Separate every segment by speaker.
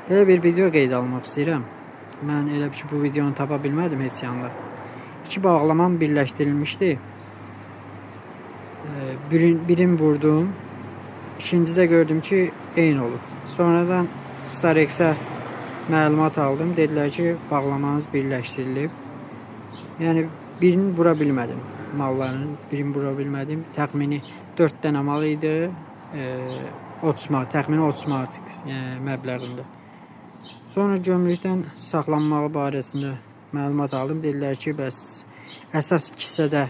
Speaker 1: Belə bir video qeyd almaq istəyirəm. Mən elə ki bu videonu tapa bilmədim heç yanda. İki bağlamam birləşdirilmişdi. Birini vurdum. İkincidə gördüm ki eyni olub. Sonradan Starex'ə məlumat aldım. Dedilər ki bağlamanız birləşdirilib. Yəni birini vura bilmədim. Malların birini vura bilmədim. Təxmini 4 dənə mal idi. Təxmini 30 manat məbləğində. Sonra gömrükdən saxlanmağı barəsində məlumat aldım. Dedilər ki, bəs əsas kisədə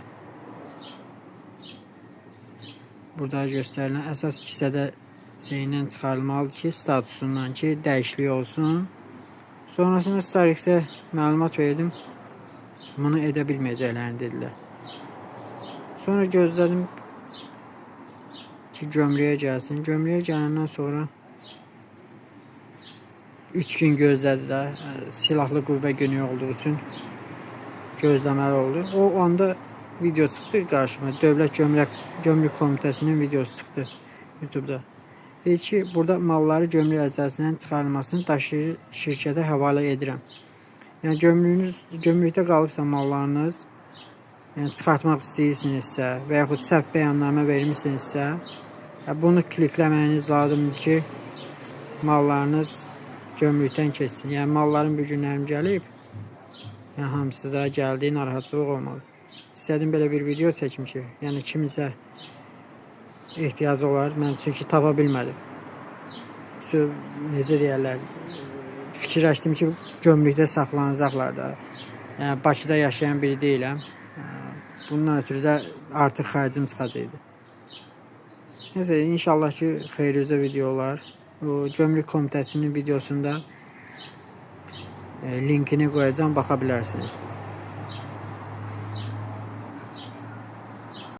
Speaker 1: burada göstərilən əsas kisədə şeyindən çıxarılmalıdır ki, statusundan ki, dəyişiklik olsun. Sonrasında Starex'ə məlumat verdim. Bunu edə bilməyəcəklərini dedilər. Sonra gözlədim ki, gömrüyə gəlsin. Gömrüyə gələndən sonra 3 gün gözlədi də, silahlı qüvvə günü olduğu üçün gözləməli oldu. O anda video çıxdı qarşıma. Dövlət Gömrük Komitəsinin videosu çıxdı YouTube'da. Deyir ki, burada malları gömrük əczəsindən çıxarılmasını daşıyıcı şirkətə həvalə edirəm. Yəni gömrükdə qalıbsa mallarınız, yəni çıxartmaq istəyirsinizsə və yaxud səhv bəyannamə vermişsinizsə, bunu klikləməyiniz lazımdır ki, mallarınız gömrükdən keçsin. Yəni malların bir günlərim gəlib, yəni hamısı da gəldiyi narahatçılıq olmalı. İstədim belə bir video çəkim ki, yəni kiminsə ehtiyacı olar. Mən çünki tapa bilmədim. Necə deyərlər, fikirləşdim ki, gömrükdə saxlanacaqlar da. Yəni Bakıda yaşayan biri deyiləm. Bundan ötürü də artıq xərcim çıxacaqdı. Nəsə, inşallah ki, xeyirüzə video olar. O Gömrük Komitəsinin videosunda linkini qoyacağım, baxa bilərsiniz.